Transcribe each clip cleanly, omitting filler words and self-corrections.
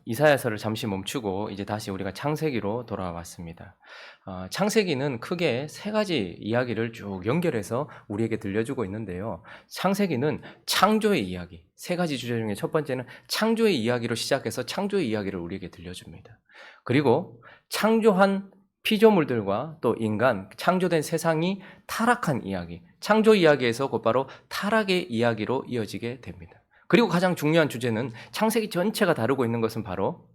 이사야서를 잠시 멈추고 이제 다시 우리가 창세기로 돌아왔습니다. 창세기는 크게 세 가지 이야기를 쭉 연결해서 우리에게 들려주고 있는데요. 창세기는 창조의 이야기, 세 가지 주제 중에 첫 번째는 창조의 이야기로 시작해서 창조의 이야기를 우리에게 들려줍니다. 그리고 창조한 피조물들과 또 인간, 창조된 세상이 타락한 이야기, 창조 이야기에서 곧바로 타락의 이야기로 이어지게 됩니다. 그리고 가장 중요한 주제는 창세기 전체가 다루고 있는 것은 바로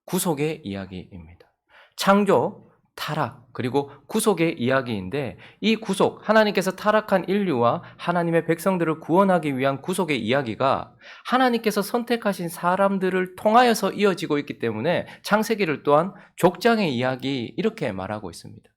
구속의 이야기입니다. 창조, 타락, 그리고 구속의 이야기인데 이 구속, 하나님께서 타락한 인류와 하나님의 백성들을 구원하기 위한 구속의 이야기가 하나님께서 선택하신 사람들을 통하여서 이어지고 있기 때문에 창세기를 또한 족장의 이야기 이렇게 말하고 있습니다.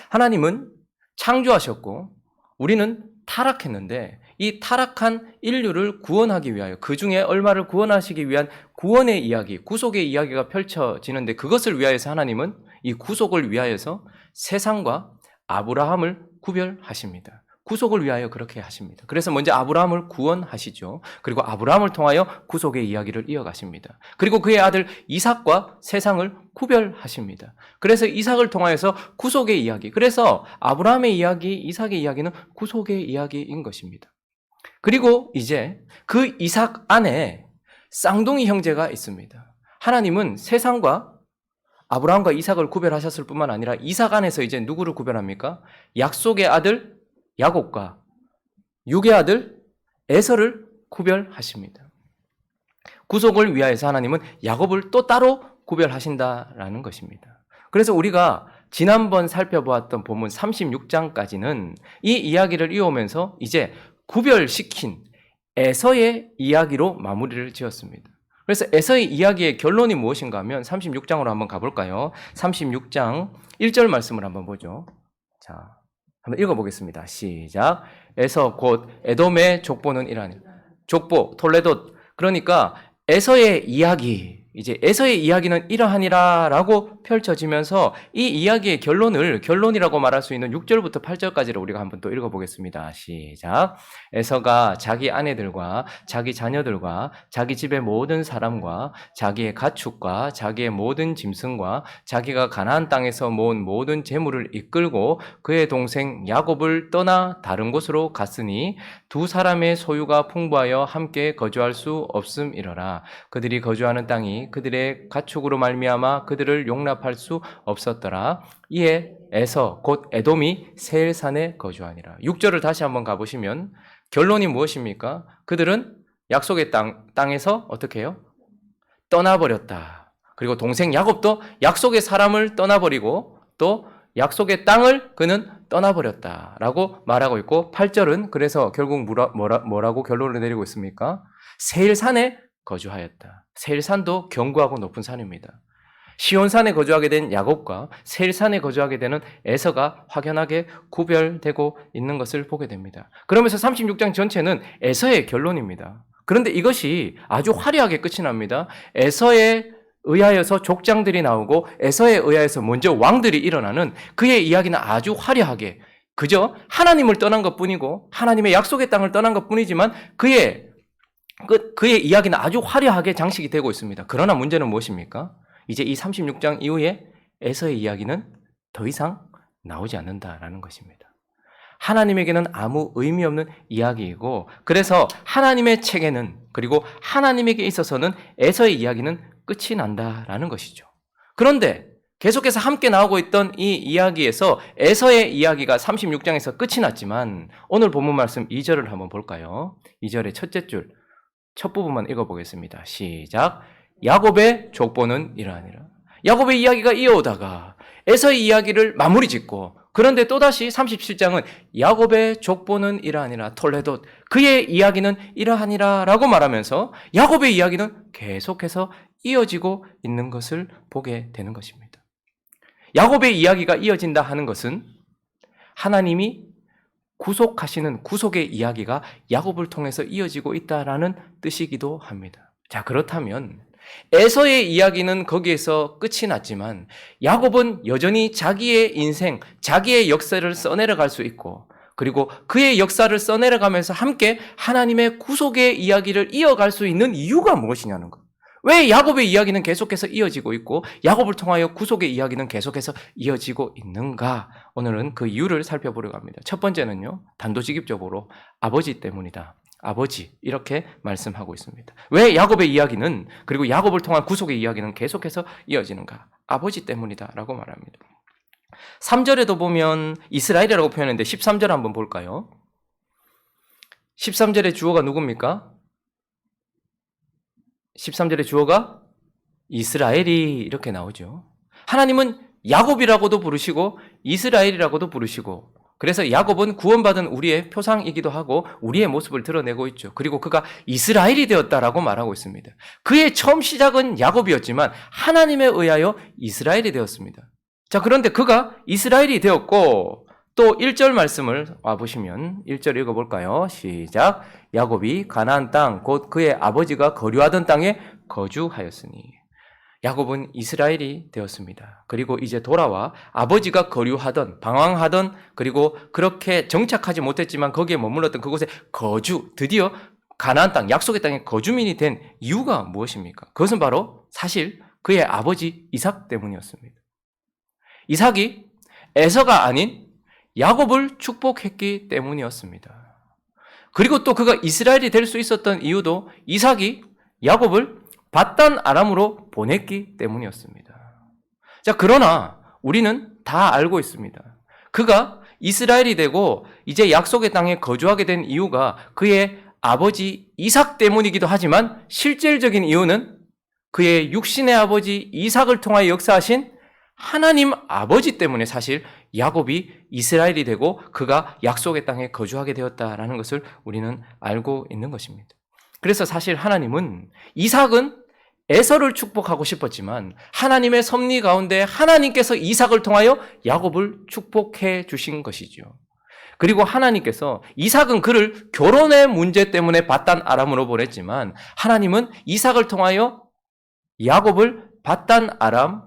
하나님은 창조하셨고 우리는 타락했는데 이 타락한 인류를 구원하기 위하여 그 중에 얼마를 구원하시기 위한 구원의 이야기, 구속의 이야기가 펼쳐지는데 그것을 위하여서 하나님은 이 구속을 위하여서 세상과 아브라함을 구별하십니다. 구속을 위하여 그렇게 하십니다. 그래서 먼저 아브라함을 구원하시죠. 그리고 아브라함을 통하여 구속의 이야기를 이어가십니다. 그리고 그의 아들 이삭과 세상을 구별하십니다. 그래서 이삭을 통하여서 구속의 이야기, 그래서 아브라함의 이야기, 이삭의 이야기는 구속의 이야기인 것입니다. 그리고 이제 그 이삭 안에 쌍둥이 형제가 있습니다. 하나님은 세상과 아브라함과 이삭을 구별하셨을 뿐만 아니라 이삭 안에서 이제 누구를 구별합니까? 약속의 아들 야곱과 육의 아들 에서를 구별하십니다. 구속을 위하여서 하나님은 야곱을 또 따로 구별하신다라는 것입니다. 그래서 우리가 지난번 살펴보았던 본문 36장까지는 이 이야기를 이어오면서 이제 구별시킨 에서의 이야기로 마무리를 지었습니다. 그래서 에서의 이야기의 결론이 무엇인가 하면 36장으로 한번 가볼까요? 36장 1절 말씀을 한번 보죠. 자, 한번 읽어보겠습니다. 시작. 에서 곧 에돔의 족보는 이라니. 족보, 톨레돗. 그러니까 에서의 이야기, 이제 에서의 이야기는 이러하니라라고 펼쳐지면서 이 이야기의 결론이라고 말할 수 있는 6절부터 8절까지를 우리가 한번 또 읽어보겠습니다. 시작. 에서가 자기 아내들과 자기 자녀들과 자기 집의 모든 사람과 자기의 가축과 자기의 모든 짐승과 자기가 가나안 땅에서 모은 모든 재물을 이끌고 그의 동생 야곱을 떠나 다른 곳으로 갔으니 두 사람의 소유가 풍부하여 함께 거주할 수 없음이러라. 그들이 거주하는 땅이 그들의 가축으로 말미암아 그들을 용납할 수 없었더라. 이에 에서 곧 에돔이 세일산에 거주하니라. 6절을 다시 한번 가보시면 결론이 무엇입니까? 그들은 약속의 땅에서 어떻게 해요? 떠나버렸다. 그리고 동생 야곱도 약속의 사람을 떠나버리고 또 약속의 땅을 그는 떠나버렸다라고 말하고 있고 8절은 그래서 결국 뭐라고 결론을 내리고 있습니까? 세일산에 거주하였다. 세일산도 견고하고 높은 산입니다. 시온산에 거주하게 된 야곱과 세일산에 거주하게 되는 에서가 확연하게 구별되고 있는 것을 보게 됩니다. 그러면서 36장 전체는 에서의 결론입니다. 그런데 이것이 아주 화려하게 끝이 납니다. 에서에 의하여서 족장들이 나오고 에서에 의하여서 먼저 왕들이 일어나는 그의 이야기는 아주 화려하게 그저 하나님을 떠난 것뿐이고 하나님의 약속의 땅을 떠난 것뿐이지만 그의 이야기는 아주 화려하게 장식이 되고 있습니다. 그러나 문제는 무엇입니까? 이제 이 36장 이후에 에서의 이야기는 더 이상 나오지 않는다라는 것입니다. 하나님에게는 아무 의미 없는 이야기이고 그래서 하나님의 책에는 그리고 하나님에게 있어서는 에서의 이야기는 끝이 난다라는 것이죠. 그런데 계속해서 함께 나오고 있던 이 이야기에서 에서의 이야기가 36장에서 끝이 났지만 오늘 본문 말씀 2절을 한번 볼까요? 2절의 첫째 줄 첫 부분만 읽어보겠습니다. 시작. 야곱의 족보는 이러하니라. 야곱의 이야기가 이어오다가 에서의 이야기를 마무리 짓고 그런데 또다시 37장은 야곱의 족보는 이러하니라. 톨레돗 그의 이야기는 이러하니라 라고 말하면서 야곱의 이야기는 계속해서 이어지고 있는 것을 보게 되는 것입니다. 야곱의 이야기가 이어진다 하는 것은 하나님이 구속하시는 구속의 이야기가 야곱을 통해서 이어지고 있다라는 뜻이기도 합니다. 자, 그렇다면 에서의 이야기는 거기에서 끝이 났지만 야곱은 여전히 자기의 인생, 자기의 역사를 써내려갈 수 있고 그리고 그의 역사를 써내려가면서 함께 하나님의 구속의 이야기를 이어갈 수 있는 이유가 무엇이냐는 것. 왜 야곱의 이야기는 계속해서 이어지고 있고 야곱을 통하여 구속의 이야기는 계속해서 이어지고 있는가? 오늘은 그 이유를 살펴보려고 합니다. 첫 번째는요, 단도직입적으로 아버지 때문이다. 아버지, 이렇게 말씀하고 있습니다. 왜 야곱의 이야기는, 그리고 야곱을 통한 구속의 이야기는 계속해서 이어지는가? 아버지 때문이다 라고 말합니다. 3절에도 보면 이스라엘이라고 표현했는데 13절 한번 볼까요? 13절의 주어가 누굽니까? 13절의 주어가 이스라엘이 이렇게 나오죠. 하나님은 야곱이라고도 부르시고 이스라엘이라고도 부르시고, 그래서 야곱은 구원받은 우리의 표상이기도 하고 우리의 모습을 드러내고 있죠. 그리고 그가 이스라엘이 되었다라고 말하고 있습니다. 그의 처음 시작은 야곱이었지만 하나님에 의하여 이스라엘이 되었습니다. 자, 그런데 그가 이스라엘이 되었고 또 1절 말씀을 와보시면 1절 읽어볼까요? 시작. 야곱이 가나안 땅 곧 그의 아버지가 거류하던 땅에 거주하였으니. 야곱은 이스라엘이 되었습니다. 그리고 이제 돌아와 아버지가 거류하던, 방황하던, 그리고 그렇게 정착하지 못했지만 거기에 머물렀던 그곳에 드디어 가나안 땅, 약속의 땅에 거주민이 된 이유가 무엇입니까? 그것은 바로 사실 그의 아버지 이삭 때문이었습니다. 이삭이 에서가 아닌 야곱을 축복했기 때문이었습니다. 그리고 또 그가 이스라엘이 될 수 있었던 이유도 이삭이 야곱을 밧단 아람으로 보냈기 때문이었습니다. 자, 그러나 우리는 다 알고 있습니다. 그가 이스라엘이 되고 이제 약속의 땅에 거주하게 된 이유가 그의 아버지 이삭 때문이기도 하지만 실질적인 이유는 그의 육신의 아버지 이삭을 통하여 역사하신 하나님 아버지 때문에 사실 야곱이 이스라엘이 되고 그가 약속의 땅에 거주하게 되었다라는 것을 우리는 알고 있는 것입니다. 그래서 사실 하나님은 이삭은 에서를 축복하고 싶었지만 하나님의 섭리 가운데 하나님께서 이삭을 통하여 야곱을 축복해 주신 것이죠. 그리고 하나님께서 이삭은 그를 결혼의 문제 때문에 밧단 아람으로 보냈지만 하나님은 이삭을 통하여 야곱을 밧단 아람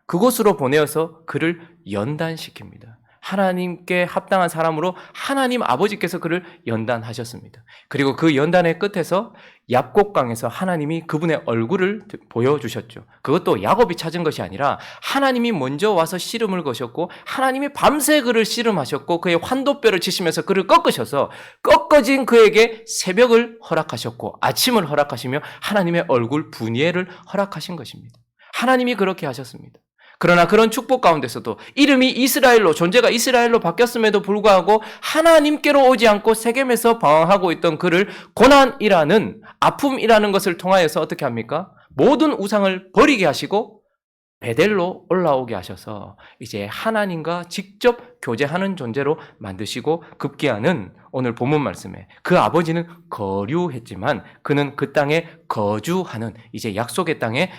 그곳으로 보내어서 그를 연단시킵니다. 하나님께 합당한 사람으로 하나님 아버지께서 그를 연단하셨습니다. 그리고 그 연단의 끝에서 얍곡강에서 하나님이 그분의 얼굴을 보여주셨죠. 그것도 야곱이 찾은 것이 아니라 하나님이 먼저 와서 씨름을 거셨고 하나님이 밤새 그를 씨름하셨고 그의 환도뼈를 치시면서 그를 꺾으셔서 꺾어진 그에게 새벽을 허락하셨고 아침을 허락하시며 하나님의 얼굴 분예를 허락하신 것입니다. 하나님이 그렇게 하셨습니다. 그러나 그런 축복 가운데서도 이름이 이스라엘로, 존재가 이스라엘로 바뀌었음에도 불구하고 하나님께로 오지 않고 세겜에서 방황하고 있던 그를 고난이라는, 아픔이라는 것을 통하여서 어떻게 합니까? 모든 우상을 버리게 하시고 베델로 올라오게 하셔서 이제 하나님과 직접 교제하는 존재로 만드시고 급기야는 오늘 본문 말씀에 그 아버지는 거류했지만 그는 그 땅에 거주하는 이제 약속의 땅에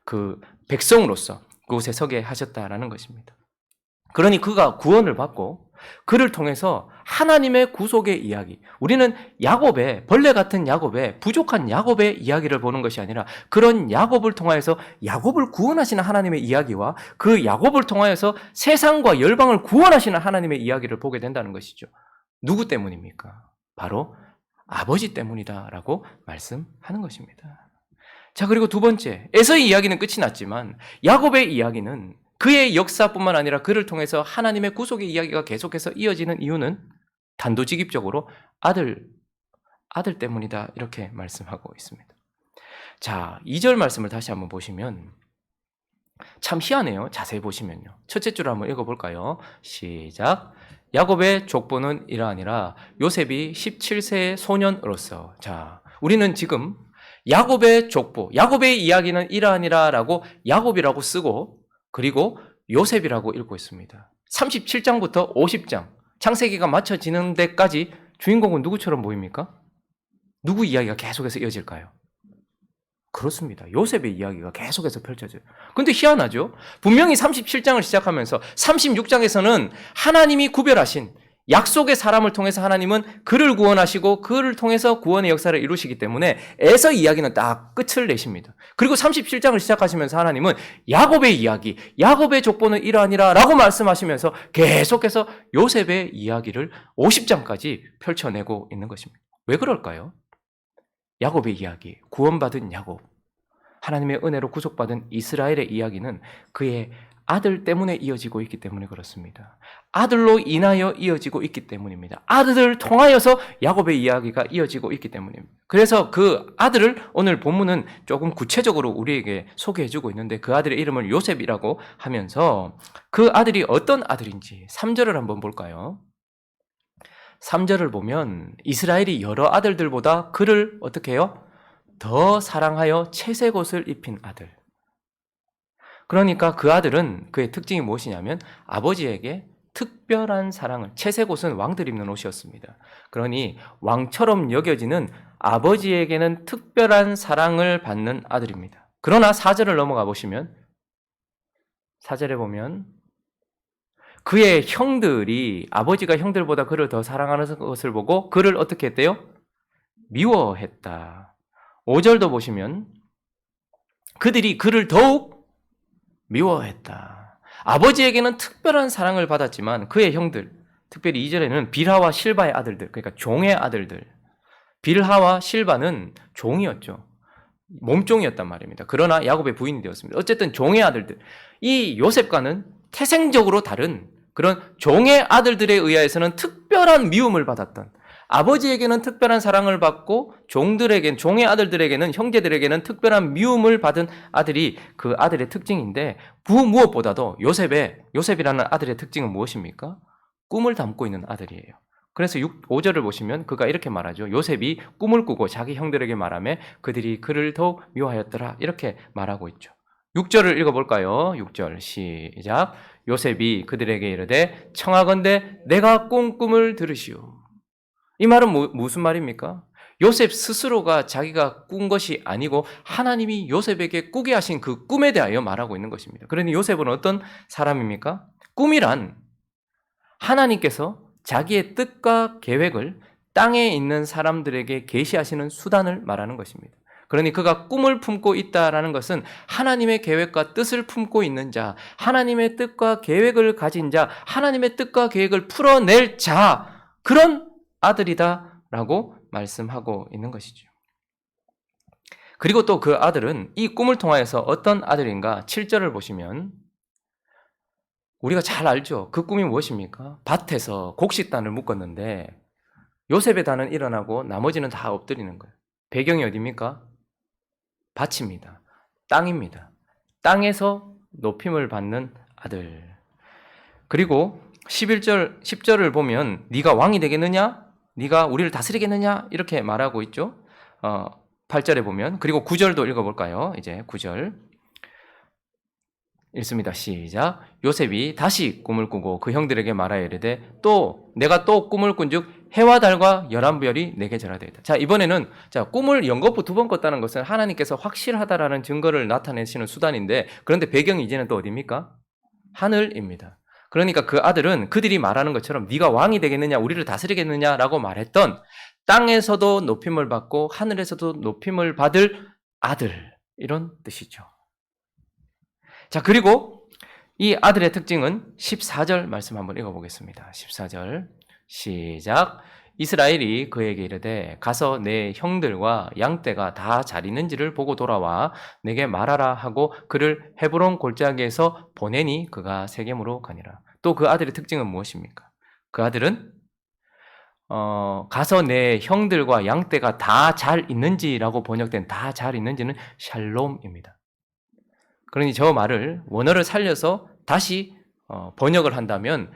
그 백성으로서 그곳에 서게 하셨다라는 것입니다. 그러니 그가 구원을 받고 그를 통해서 하나님의 구속의 이야기, 우리는 야곱의, 벌레 같은 야곱의, 부족한 야곱의 이야기를 보는 것이 아니라 그런 야곱을 통하여서 야곱을 구원하시는 하나님의 이야기와 그 야곱을 통하여서 세상과 열방을 구원하시는 하나님의 이야기를 보게 된다는 것이죠. 누구 때문입니까? 바로 아버지 때문이다라고 말씀하는 것입니다. 자, 그리고 두 번째, 에서의 이야기는 끝이 났지만 야곱의 이야기는 그의 역사뿐만 아니라 그를 통해서 하나님의 구속의 이야기가 계속해서 이어지는 이유는 단도직입적으로 아들 때문이다 이렇게 말씀하고 있습니다. 자, 2절 말씀을 다시 한번 보시면 참 희한해요. 자세히 보시면요. 첫째 줄을 한번 읽어볼까요? 시작. 야곱의 족보는 이러하니라 요셉이 17세의 소년으로서. 자, 우리는 지금 야곱의 족보, 야곱의 이야기는 이러하니라라고 야곱이라고 쓰고 그리고 요셉이라고 읽고 있습니다. 37장부터 50장, 창세기가 마쳐지는 데까지 주인공은 누구처럼 보입니까? 누구 이야기가 계속해서 이어질까요? 그렇습니다. 요셉의 이야기가 계속해서 펼쳐져요. 그런데 희한하죠? 분명히 37장을 시작하면서 36장에서는 하나님이 구별하신 약속의 사람을 통해서 하나님은 그를 구원하시고 그를 통해서 구원의 역사를 이루시기 때문에 에서 이야기는 딱 끝을 내십니다. 그리고 37장을 시작하시면서 하나님은 야곱의 이야기, 야곱의 족보는 이러하니라 라고 말씀하시면서 계속해서 요셉의 이야기를 50장까지 펼쳐내고 있는 것입니다. 왜 그럴까요? 야곱의 이야기, 구원받은 야곱. 하나님의 은혜로 구속받은 이스라엘의 이야기는 그의 아들 때문에 이어지고 있기 때문에 그렇습니다. 아들로 인하여 이어지고 있기 때문입니다. 아들을 통하여서 야곱의 이야기가 이어지고 있기 때문입니다. 그래서 그 아들을 오늘 본문은 조금 구체적으로 우리에게 소개해주고 있는데 그 아들의 이름을 요셉이라고 하면서 그 아들이 어떤 아들인지 3절을 한번 볼까요? 3절을 보면 이스라엘이 여러 아들들보다 그를 어떻게 해요? 더 사랑하여 채색 옷을 입힌 아들. 그러니까 그 아들은 그의 특징이 무엇이냐면 아버지에게 특별한 사랑을, 채색 옷은 왕들 입는 옷이었습니다. 그러니 왕처럼 여겨지는 아버지에게는 특별한 사랑을 받는 아들입니다. 그러나 4절을 넘어가 보시면 4절에 보면 그의 형들이 아버지가 형들보다 그를 더 사랑하는 것을 보고 그를 어떻게 했대요? 미워했다. 5절도 보시면 그들이 그를 더욱 미워했다. 아버지에게는 특별한 사랑을 받았지만 그의 형들, 특별히 2절에는 빌하와 실바의 아들들, 그러니까 종의 아들들. 빌하와 실바는 종이었죠. 몸종이었단 말입니다. 그러나 야곱의 부인이 되었습니다. 어쨌든 종의 아들들. 이 요셉과는 태생적으로 다른 그런 종의 아들들에 의하여서는 특별한 미움을 받았던, 아버지에게는 특별한 사랑을 받고 종들에게는, 종의 아들들에게는, 형제들에게는 특별한 미움을 받은 아들이 그 아들의 특징인데 무엇보다도 요셉이라는 아들의 특징은 무엇입니까? 꿈을 담고 있는 아들이에요. 그래서 5절을 보시면 그가 이렇게 말하죠. 요셉이 꿈을 꾸고 자기 형들에게 말하며 그들이 그를 더욱 미워하였더라. 이렇게 말하고 있죠. 6절을 읽어볼까요? 6절 시작. 요셉이 그들에게 이르되 청하건대 내가 꾼 꿈을 들으시오. 이 말은 무슨 말입니까? 요셉 스스로가 자기가 꾼 것이 아니고 하나님이 요셉에게 꾸게 하신 그 꿈에 대하여 말하고 있는 것입니다. 그러니 요셉은 어떤 사람입니까? 꿈이란 하나님께서 자기의 뜻과 계획을 땅에 있는 사람들에게 계시하시는 수단을 말하는 것입니다. 그러니 그가 꿈을 품고 있다라는 것은 하나님의 계획과 뜻을 품고 있는 자, 하나님의 뜻과 계획을 가진 자, 하나님의 뜻과 계획을 풀어낼 자, 그런 아들이다라고 말씀하고 있는 것이죠. 그리고 또 그 아들은 이 꿈을 통하여서 어떤 아들인가 7절을 보시면 우리가 잘 알죠. 그 꿈이 무엇입니까? 밭에서 곡식단을 묶었는데 요셉의 단은 일어나고 나머지는 다 엎드리는 거예요. 배경이 어디입니까? 밭입니다. 땅입니다. 땅에서 높임을 받는 아들. 그리고 10절을 보면 네가 왕이 되겠느냐? 네가 우리를 다스리겠느냐? 이렇게 말하고 있죠. 8절에 보면. 그리고 9절도 읽어볼까요? 이제 9절 읽습니다. 시작. 요셉이 다시 꿈을 꾸고 그 형들에게 말하여 이르되 내가 또 꿈을 꾼즉 해와 달과 11별이 내게 절하되었다. 자, 이번에는 꿈을 연거푸 2번 꿨다는 것은 하나님께서 확실하다라는 증거를 나타내시는 수단인데, 그런데 배경이 이제는 또 어디입니까? 하늘입니다. 그러니까 그 아들은 그들이 말하는 것처럼 네가 왕이 되겠느냐, 우리를 다스리겠느냐라고 말했던 땅에서도 높임을 받고 하늘에서도 높임을 받을 아들, 이런 뜻이죠. 자, 그리고 이 아들의 특징은 14절 말씀 한번 읽어보겠습니다. 14절 시작. 이스라엘이 그에게 이르되 가서 내 형들과 양떼가 다 잘 있는지를 보고 돌아와 내게 말하라 하고 그를 헤브론 골짜기에서 보내니 그가 세겜으로 가니라. 또 그 아들의 특징은 무엇입니까? 그 아들은 가서 내 형들과 양떼가 다 잘 있는지라고 번역된 다 잘 있는지는 샬롬입니다. 그러니 저 말을 원어를 살려서 다시 번역을 한다면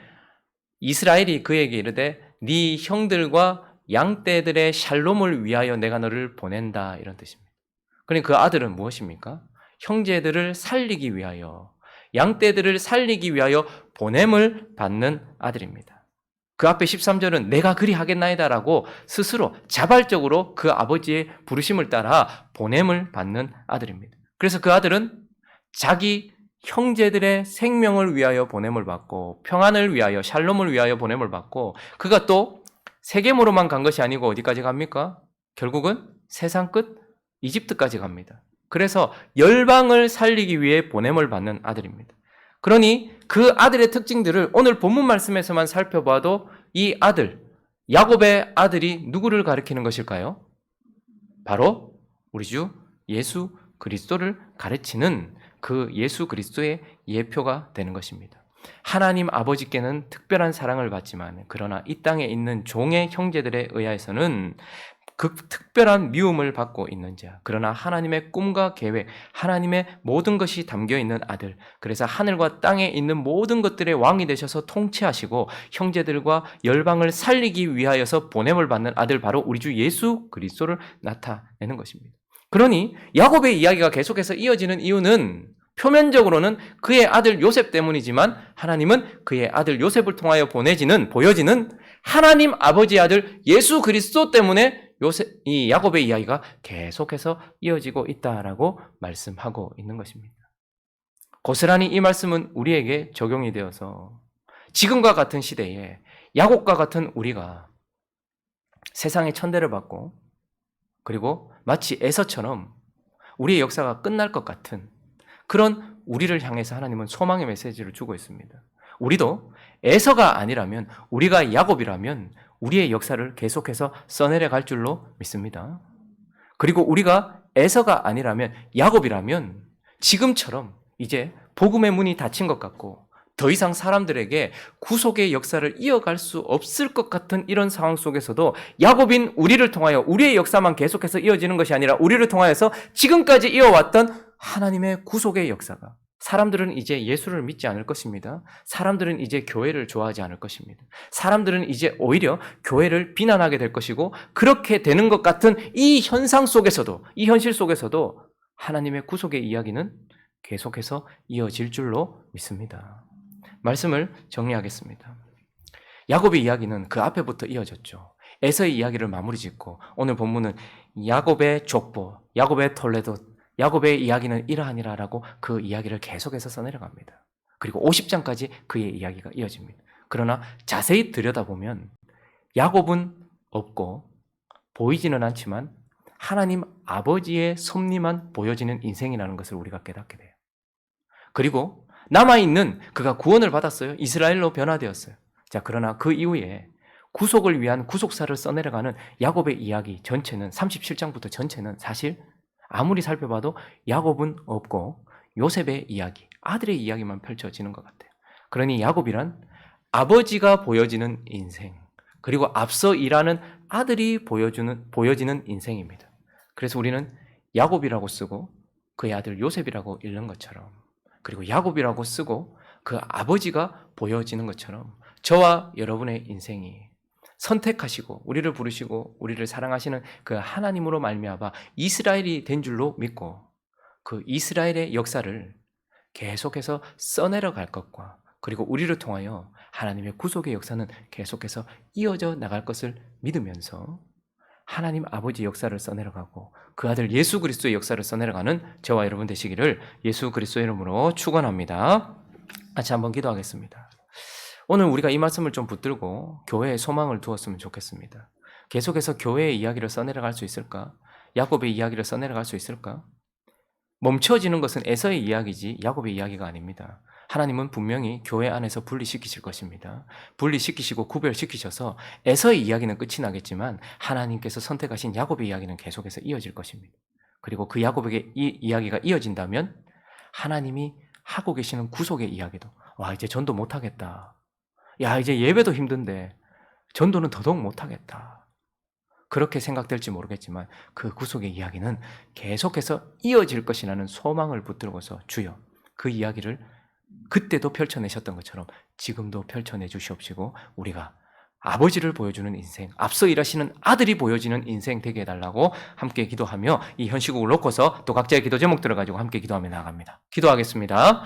이스라엘이 그에게 이르되 네 형들과 양떼들의 샬롬을 위하여 내가 너를 보낸다, 이런 뜻입니다. 그러니 그 아들은 무엇입니까? 형제들을 살리기 위하여, 양떼들을 살리기 위하여 보냄을 받는 아들입니다. 그 앞에 13절은 내가 그리 하겠나이다라고 스스로 자발적으로 그 아버지의 부르심을 따라 보냄을 받는 아들입니다. 그래서 그 아들은 자기 형제들의 생명을 위하여 보냄을 받고 평안을 위하여, 샬롬을 위하여 보냄을 받고, 그가 또 세겜으로만 간 것이 아니고 어디까지 갑니까? 결국은 세상 끝 이집트까지 갑니다. 그래서 열방을 살리기 위해 보냄을 받는 아들입니다. 그러니 그 아들의 특징들을 오늘 본문 말씀에서만 살펴봐도 이 아들, 야곱의 아들이 누구를 가리키는 것일까요? 바로 우리 주 예수 그리스도를 가르치는 그 예수 그리스도의 예표가 되는 것입니다. 하나님 아버지께는 특별한 사랑을 받지만 그러나 이 땅에 있는 종의 형제들에 의해서는 그 특별한 미움을 받고 있는 자, 그러나 하나님의 꿈과 계획, 하나님의 모든 것이 담겨있는 아들, 그래서 하늘과 땅에 있는 모든 것들의 왕이 되셔서 통치하시고 형제들과 열방을 살리기 위하여서 보냄을 받는 아들, 바로 우리 주 예수 그리스도를 나타내는 것입니다. 그러니 야곱의 이야기가 계속해서 이어지는 이유는 표면적으로는 그의 아들 요셉 때문이지만 하나님은 그의 아들 요셉을 통하여 보여지는 하나님 아버지의 아들 예수 그리스도 때문에 이 야곱의 이야기가 계속해서 이어지고 있다라고 말씀하고 있는 것입니다. 고스란히 이 말씀은 우리에게 적용이 되어서 지금과 같은 시대에 야곱과 같은 우리가 세상의 천대를 받고 그리고 마치 에서처럼 우리의 역사가 끝날 것 같은 그런 우리를 향해서 하나님은 소망의 메시지를 주고 있습니다. 우리도 에서가 아니라면, 우리가 야곱이라면 우리의 역사를 계속해서 써내려 갈 줄로 믿습니다. 그리고 우리가 에서가 아니라면, 야곱이라면 지금처럼 이제 복음의 문이 닫힌 것 같고 더 이상 사람들에게 구속의 역사를 이어갈 수 없을 것 같은 이런 상황 속에서도 야곱인 우리를 통하여 우리의 역사만 계속해서 이어지는 것이 아니라 우리를 통하여서 지금까지 이어왔던 하나님의 구속의 역사가, 사람들은 이제 예수를 믿지 않을 것입니다. 사람들은 이제 교회를 좋아하지 않을 것입니다. 사람들은 이제 오히려 교회를 비난하게 될 것이고, 그렇게 되는 것 같은 이 현상 속에서도, 이 현실 속에서도 하나님의 구속의 이야기는 계속해서 이어질 줄로 믿습니다. 말씀을 정리하겠습니다. 야곱의 이야기는 그 앞에부터 이어졌죠. 에서의 이야기를 마무리 짓고 오늘 본문은 야곱의 족보, 야곱의 톨레도, 야곱의 이야기는 이러하니라라고 그 이야기를 계속해서 써내려갑니다. 그리고 50장까지 그의 이야기가 이어집니다. 그러나 자세히 들여다보면 야곱은 없고 보이지는 않지만 하나님 아버지의 섭리만 보여지는 인생이라는 것을 우리가 깨닫게 돼요. 그리고 남아있는 그가 구원을 받았어요. 이스라엘로 변화되었어요. 자, 그러나 그 이후에 구속을 위한 구속사를 써내려가는 야곱의 이야기 전체는, 37장부터 전체는 사실 아무리 살펴봐도 야곱은 없고 요셉의 이야기, 아들의 이야기만 펼쳐지는 것 같아요. 그러니 야곱이란 아버지가 보여지는 인생, 그리고 앞서 일하는 아들이 보여지는 인생입니다. 그래서 우리는 야곱이라고 쓰고 그의 아들 요셉이라고 읽는 것처럼, 그리고 야곱이라고 쓰고 그 아버지가 보여지는 것처럼 저와 여러분의 인생이 선택하시고 우리를 부르시고 우리를 사랑하시는 그 하나님으로 말미암아 이스라엘이 된 줄로 믿고 그 이스라엘의 역사를 계속해서 써내려 갈 것과, 그리고 우리를 통하여 하나님의 구속의 역사는 계속해서 이어져 나갈 것을 믿으면서 하나님 아버지 역사를 써내려가고 그 아들 예수 그리스도의 역사를 써내려가는 저와 여러분 되시기를 예수 그리스도의 이름으로 축원합니다. 같이 한번 기도하겠습니다. 오늘 우리가 이 말씀을 좀 붙들고 교회에 소망을 두었으면 좋겠습니다. 계속해서 교회의 이야기를 써내려갈 수 있을까? 야곱의 이야기를 써내려갈 수 있을까? 멈춰지는 것은 에서의 이야기지 야곱의 이야기가 아닙니다. 하나님은 분명히 교회 안에서 분리시키실 것입니다. 분리시키시고 구별시키셔서 에서의 이야기는 끝이 나겠지만 하나님께서 선택하신 야곱의 이야기는 계속해서 이어질 것입니다. 그리고 그 야곱에게 이 이야기가 이어진다면 하나님이 하고 계시는 구속의 이야기도, 와, 이제 전도 못하겠다. 야, 이제 예배도 힘든데 전도는 더더욱 못하겠다. 그렇게 생각될지 모르겠지만 그 구속의 이야기는 계속해서 이어질 것이라는 소망을 붙들고서 주여 그 이야기를 그때도 펼쳐내셨던 것처럼 지금도 펼쳐내 주시옵시고 우리가 아버지를 보여주는 인생, 앞서 일하시는 아들이 보여지는 인생 되게 해달라고 함께 기도하며 이 현시국을 놓고서 또 각자의 기도 제목 들어가지고 함께 기도하며 나아갑니다. 기도하겠습니다.